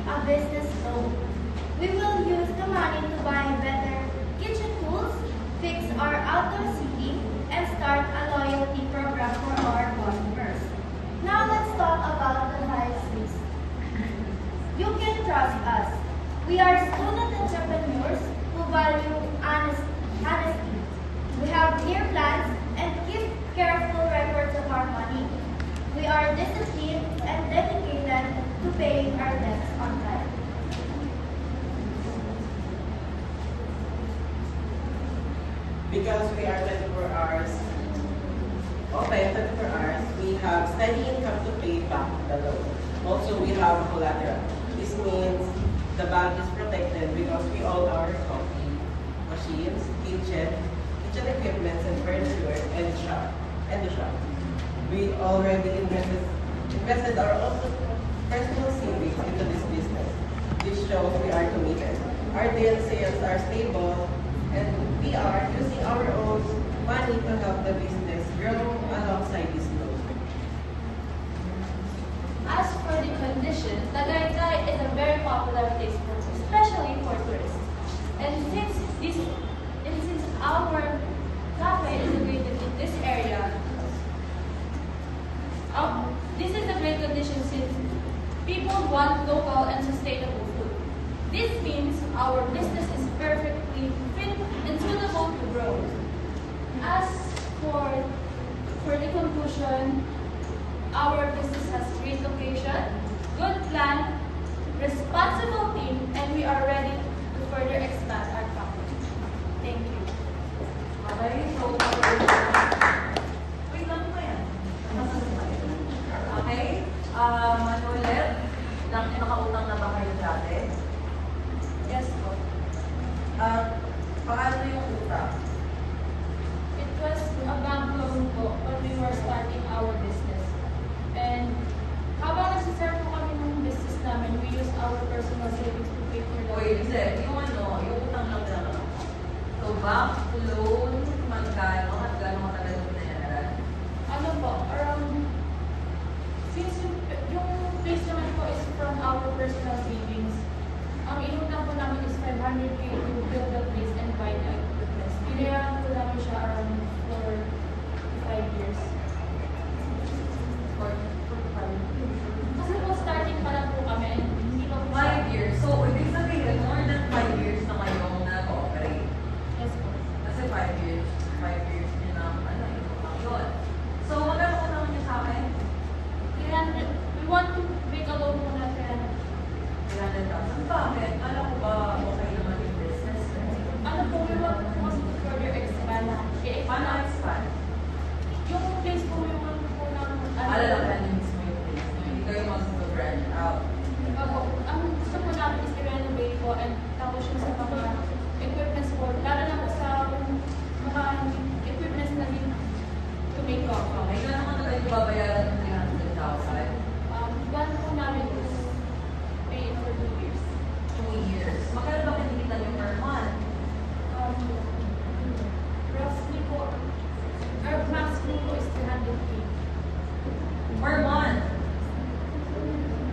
a business loan. We will use the money to buy better kitchen tools, fix our outdoor seating, and start a loyalty program for our customers. Now let's talk about the life risk. You can trust us. We are student entrepreneurs who value honesty. We have clear plans and keep careful records of our money. We are disciplined and dedicated to paying our debts on time. Because we are 24 hours, open 24 hours, we have steady income to pay back the loan. Also, we have collateral. This means the bank is protected because we own our coffee machines, kitchen equipment, and furniture, and the shop. We already invested our own personal savings into this business. This shows we are committed. Our daily sales are stable, and we are using our own money to help the business grow alongside this loan. As for the conditions, Tagaytay is a very popular place, especially for tourists. And since our cafe is located in this area, this is a great condition since people want local and sustainable food. This means our business is perfectly fit and suitable to grow. As for the conclusion, our business has great location, good plan, responsible team, and we are ready to further expand our company. Thank you. Okay, so, wait lang po yan. Okay, ano ulit? Nakautang na ba kayo dati? Yes po. Paano yung utang? It was a bank loan po when we were starting our business. And habang nagsisarap po kami ng business namin, we use our personal savings to pay for the Wait, hindi. Yung utang lang na. So, bank loan, magkano matagal yung binayaran? Ano po, since yung place naman po is from our personal savings, ang inutang po namin is 500K to build the place and buy the equipment. Pinayaran po namin siya around for 5 years. Or 5? Kasi po starting pa lang po kami and hindi pa po 5 years. So, ibig sabihin, more than 5 years na kayong nag-ooperate. Yes po. Kasi 5 years nyo na, utang yun. So, magkano utang nyo sa akin? 300, we want to make a loan po na 300. 300,000. Bakit? Alam ko ba okay naman yung business? Ano po, we want po kasi to further expand. Paano expand? Yung place po, we want po ng Alalakan yung mismo yung place. Hindi kayo mag-branch out. Ang gusto po namin is i-renovate po and tapos yung sa mga equipments po, lalo na po sa mga equipments na din to make coffee. Okay, kaya naman na kayo babayaran ng 300,000? Plan po namin is pay for 2 years. 2 years. Magkano ba kinikita nyo per month? Roughly po, our maximum po is 300K. Per month?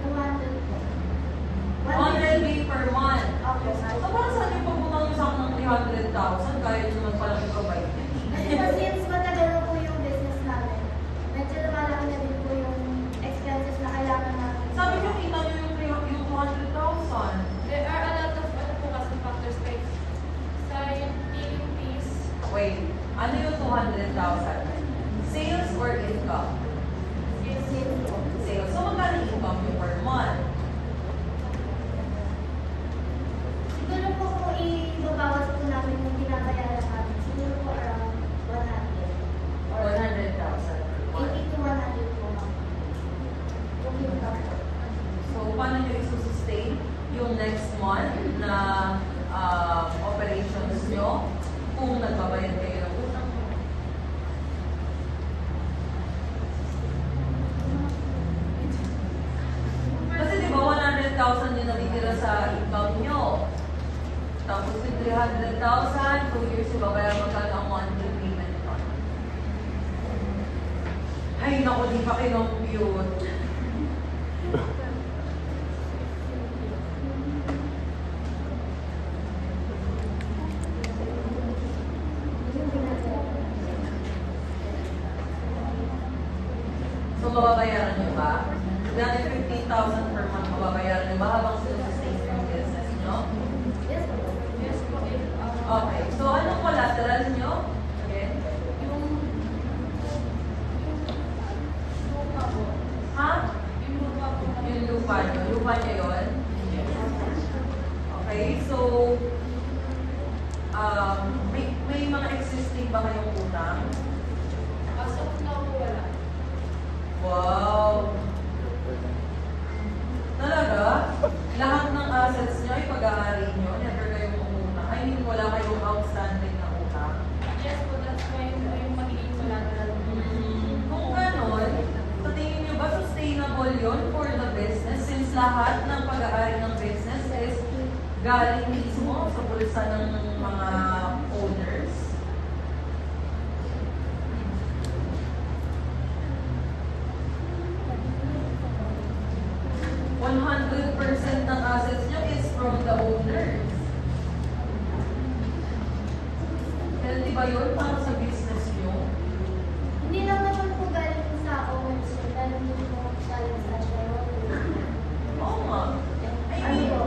200 po. 100K per month. Okay, So, para saan yung pagpunta nyo sa akin ng 300,000? Kaya nyo naman pala i-provide nyo. Kasi since matagal na po yung business namin, medyo lumalaki na din po yung expenses na kailangan namin. Sabi nyo, kita nyo yung 200,000. There are a lot of ano po kasi factors like sa utilities. Wait, ano yung 200,000? Sales or income? Sales. So, magkano income yung per month? Siguro po kung ibabawas po namin yung binabayaran namin, siguro po around 100. Or 100,000 per month. 80 to 100 po. Kung yung kapit. So, paano nyo i-sustain yung next month na operations nyo kung nagbabayad kayo ng utang? Kasi di ba 100,000 yung natitira sa income nyo? Tapos yung 300,000, 2 years yung babayaran magkano ang monthly payment nyo? Ay, naku, di pa kinompute. mababayaran nyo ba? Dati 15,000 per month mababayaran nyo ba habang sustain yung business nyo? Yes po. Yes po, Okay, so anong collateral nyo? Again? yung lupa po. Ha? Yung lupa po. Yung lupa nyo. Lupa nyo yun? Okay, so may mga existing ba kayong utang? As of now po, wala. Wow! Talaga? Lahat ng assets nyo ay pag-aari nyo? Never kayong umutang? I mean, wala kayong outstanding na utang? Yes po, that's why yung magiging collateral. Kung ganon, sa tingin nyo ba sustainable yun for the business since lahat ng pag-aari ng business is galing mismo sa bulsa ng mga owners? %100% ng assets nyo is from the owners. Healthy ba yun para sa business nyo? Hindi lang naman po galing sa owners, galing din po galing sa shareholders. Oo nga. I Ano mean, po?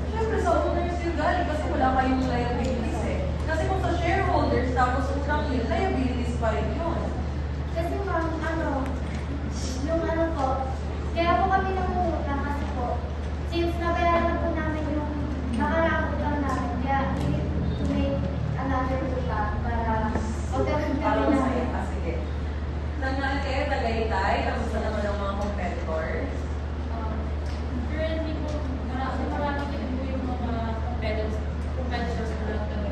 siyempre sa owners yun galing kasi wala kayong liabilities eh. Kasi kung sa shareholders tapos utang yun, liabilities pa rin yun. Kasi ma'am, yung po, kaya po kami nangungutang kasi po, since nabayaran na po namin yung nakaraang utang namin, kaya we need to make another utang para magkaroon Para kami masaya ng... ka, sige. Nangyari kayo, Tagaytay, kamusta naman ang mga competitors? Currently po, marami din po yung mga competitors na nagtagal.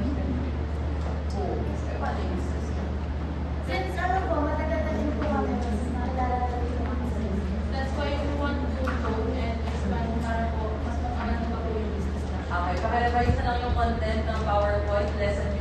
Oo. Eh, paano yung business nyo? Since po, matagal na din po kami, mas nakilala na din po kami sa inyo. That's why we want to grow and expand para po mas mapagaan pa po yung business natin. Okay, pakirevise na lang yung content ng PowerPoint lesson